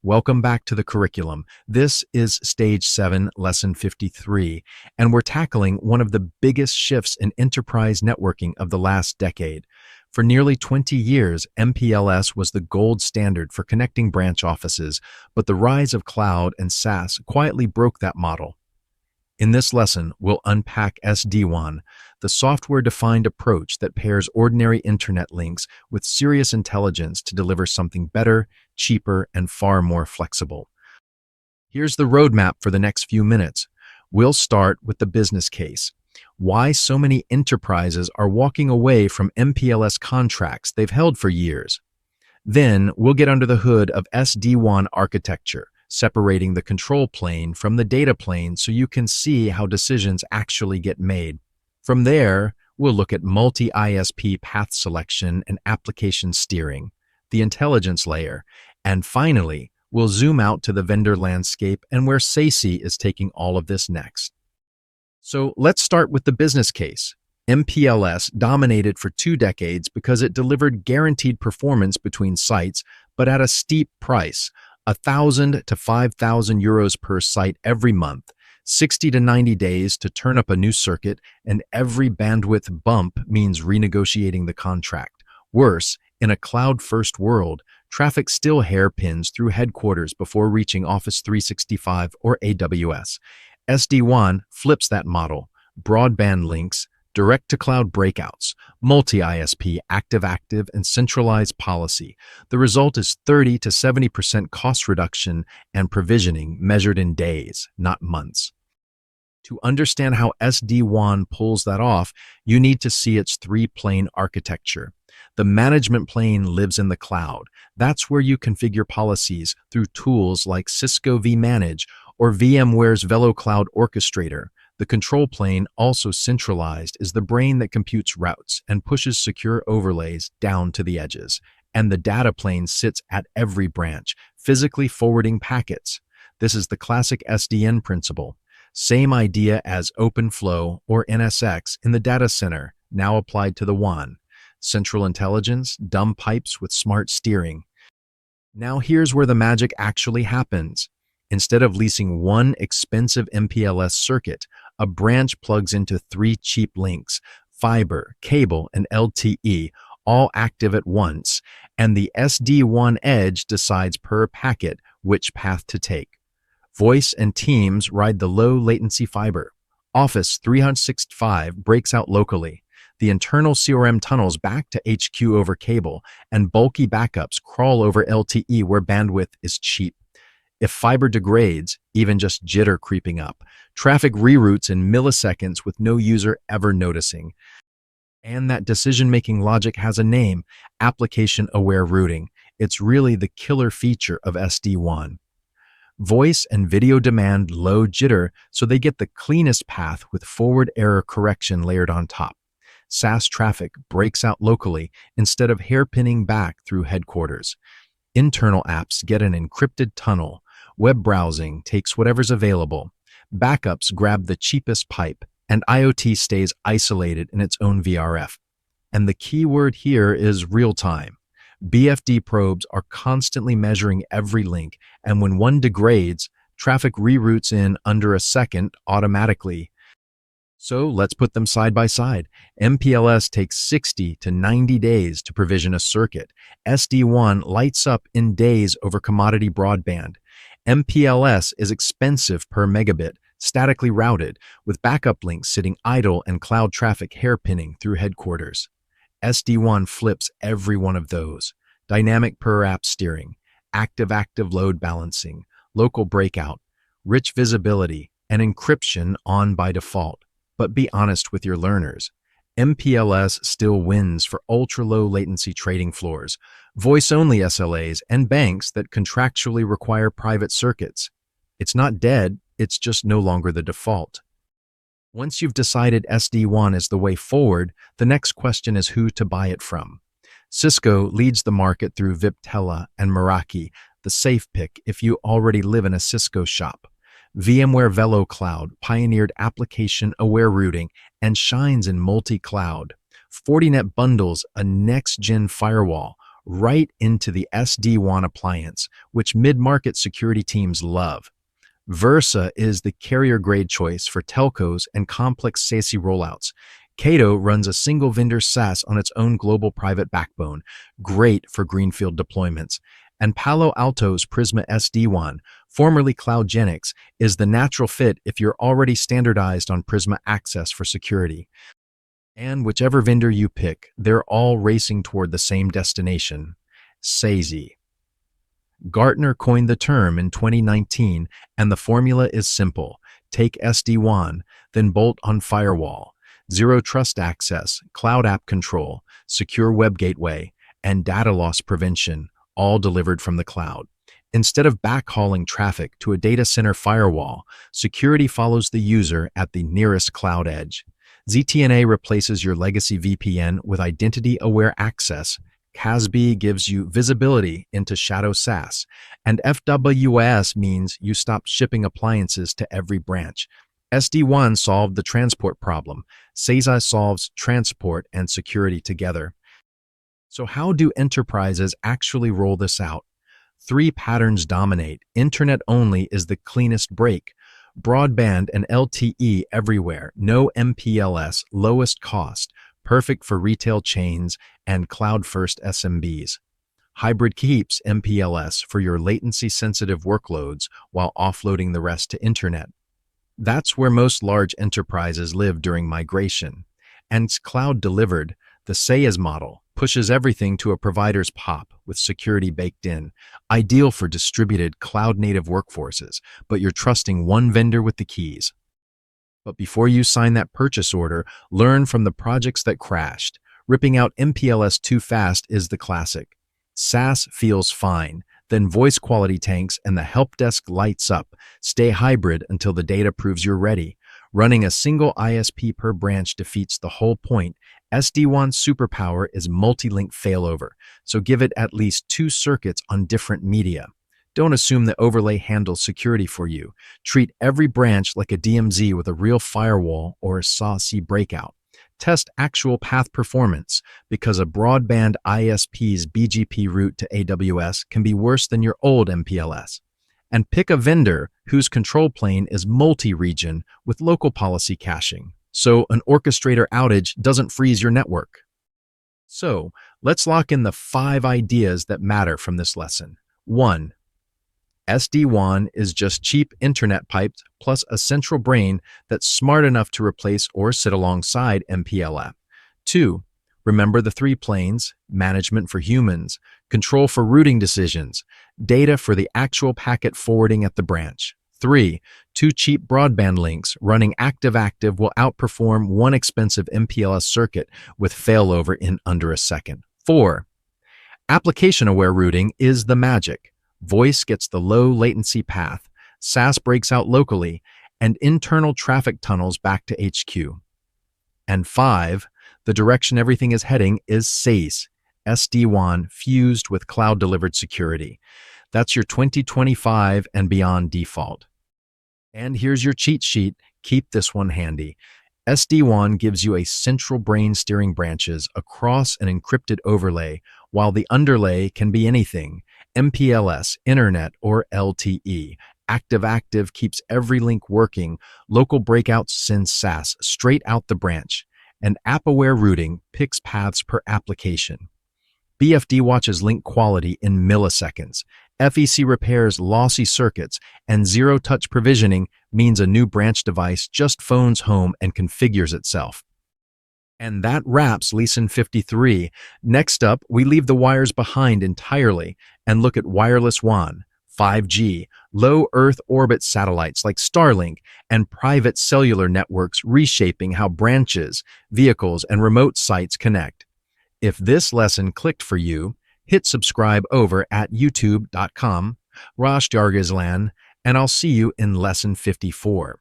Welcome back to the curriculum. This is Stage 7, Lesson 53, and we're tackling one of the biggest shifts in enterprise networking of the last decade. For nearly 20 years, MPLS was the gold standard for connecting branch offices, but the rise of cloud and SaaS quietly broke that model. In this lesson, we'll unpack SD-WAN, the software-defined approach that pairs ordinary internet links with serious intelligence to deliver something better, cheaper, and far more flexible. Here's the roadmap for the next few minutes. We'll start with the business case. Why so many enterprises are walking away from MPLS contracts they've held for years. Then we'll get under the hood of SD-WAN architecture, separating the control plane from the data plane so you can see how decisions actually get made. From there, we'll look at multi-ISP path selection and application steering, the intelligence layer, and finally, we'll zoom out to the vendor landscape and where SASE is taking all of this next. So let's start with the business case. MPLS dominated for 2 decades because it delivered guaranteed performance between sites, but at a steep price, 1,000 to 5,000 euros per site every month, 60 to 90 days to turn up a new circuit, and every bandwidth bump means renegotiating the contract. Worse, in a cloud-first world, traffic still hairpins through headquarters before reaching Office 365 or AWS. SD-WAN flips that model. Broadband links, direct-to-cloud breakouts, multi-ISP, active-active, and centralized policy. The result is 30 to 70% cost reduction and provisioning measured in days, not months. To understand how SD-WAN pulls that off, you need to see its 3-plane architecture. The management plane lives in the cloud. That's where you configure policies through tools like Cisco vManage or VMware's VeloCloud Orchestrator. The control plane, also centralized, is the brain that computes routes and pushes secure overlays down to the edges. And the data plane sits at every branch, physically forwarding packets. This is the classic SDN principle. Same idea as OpenFlow or NSX in the data center, now applied to the WAN. Central intelligence, dumb pipes with smart steering. Now here's where the magic actually happens. Instead of leasing one expensive MPLS circuit, a branch plugs into 3 cheap links, fiber, cable, and LTE, all active at once, and the SD-WAN edge decides per packet which path to take. Voice and Teams ride the low-latency fiber. Office 365 breaks out locally. The internal CRM tunnels back to HQ over cable, and bulky backups crawl over LTE where bandwidth is cheap. If fiber degrades, even just jitter creeping up, traffic reroutes in milliseconds with no user ever noticing. And that decision-making logic has a name, application-aware routing. It's really the killer feature of SD-WAN. Voice and video demand low jitter, so they get the cleanest path with forward error correction layered on top. SaaS traffic breaks out locally instead of hairpinning back through headquarters. Internal apps get an encrypted tunnel. Web browsing takes whatever's available. Backups grab the cheapest pipe, and IoT stays isolated in its own VRF. And the key word here is real-time. BFD probes are constantly measuring every link, and when one degrades, traffic reroutes in under a second automatically. So let's put them side by side. MPLS takes 60 to 90 days to provision a circuit. SD-WAN lights up in days over commodity broadband. MPLS is expensive per megabit, statically routed, with backup links sitting idle and cloud traffic hairpinning through headquarters. SD-WAN flips every one of those. Dynamic per-app steering, active-active load balancing, local breakout, rich visibility, and encryption on by default. But be honest with your learners. MPLS still wins for ultra-low latency trading floors, voice-only SLAs, and banks that contractually require private circuits. It's not dead, it's just no longer the default. Once you've decided SD-WAN is the way forward, the next question is who to buy it from. Cisco leads the market through Viptela and Meraki, the safe pick if you already live in a Cisco shop. VMware VeloCloud pioneered application-aware routing and shines in multi-cloud. Fortinet bundles a next-gen firewall. right into the SD-WAN appliance, which mid-market security teams love. Versa is the carrier-grade choice for telcos and complex SASE rollouts. Cato runs a single-vendor SaaS on its own global private backbone, great for greenfield deployments. And Palo Alto's Prisma SD-WAN, formerly CloudGenix, is the natural fit if you're already standardized on Prisma Access for security. And whichever vendor you pick, they're all racing toward the same destination, SASE. Gartner coined the term in 2019, and the formula is simple. Take SD-WAN, then bolt on firewall, zero trust access, cloud app control, secure web gateway, and data loss prevention, all delivered from the cloud. Instead of backhauling traffic to a data center firewall, security follows the user at the nearest cloud edge. ZTNA replaces your legacy VPN with identity-aware access. CASB gives you visibility into shadow SaaS, and FWS means you stop shipping appliances to every branch. SD-WAN solved the transport problem. SASE solves transport and security together. So how do enterprises actually roll this out? 3 patterns dominate. Internet only is the cleanest break. Broadband and LTE everywhere. No MPLS, lowest cost. Perfect for retail chains and cloud-first SMBs. Hybrid keeps MPLS for your latency-sensitive workloads while offloading the rest to internet. That's where most large enterprises live during migration. And it's cloud-delivered. The SaaS model pushes everything to a provider's POP with security baked in, ideal for distributed cloud-native workforces, but you're trusting one vendor with the keys. But before you sign that purchase order, learn from the projects that crashed. Ripping out MPLS too fast is the classic. SaaS feels fine, then voice quality tanks and the help desk lights up. Stay hybrid until the data proves you're ready. Running a single ISP per branch defeats the whole point. SD-WAN's superpower is multi-link failover, so give it at least 2 circuits on different media. Don't assume the overlay handles security for you. Treat every branch like a DMZ with a real firewall or a SASE breakout. Test actual path performance, because a broadband ISP's BGP route to AWS can be worse than your old MPLS. And pick a vendor whose control plane is multi-region with local policy caching, so an orchestrator outage doesn't freeze your network. So, let's lock in the 5 ideas that matter from this lesson. 1. SD-WAN is just cheap internet pipes plus a central brain that's smart enough to replace or sit alongside MPLS. 2. Remember the 3 planes: management for humans, control for routing decisions, data for the actual packet forwarding at the branch. 3. 2 cheap broadband links running active-active will outperform 1 expensive MPLS circuit with failover in under a second. 4. Application-aware routing is the magic. Voice gets the low latency path, SaaS breaks out locally, and internal traffic tunnels back to HQ. And 5. The direction everything is heading is SaaS, SD-WAN fused with cloud-delivered security. That's your 2025 and beyond default. And here's your cheat sheet. Keep this one handy. SD-WAN gives you a central brain steering branches across an encrypted overlay, while the underlay can be anything: MPLS, Internet, or LTE. Active-active keeps every link working. Local breakouts send SaaS straight out the branch. And app-aware routing picks paths per application. BFD watches link quality in milliseconds. FEC repairs lossy circuits, and zero-touch provisioning means a new branch device just phones home and configures itself. And that wraps Lesson 53. Next up, we leave the wires behind entirely and look at wireless WAN, 5G, low Earth orbit satellites like Starlink, and private cellular networks reshaping how branches, vehicles, and remote sites connect. If this lesson clicked for you, hit subscribe over at youtube.com, Dargslan, and I'll see you in Lesson 54.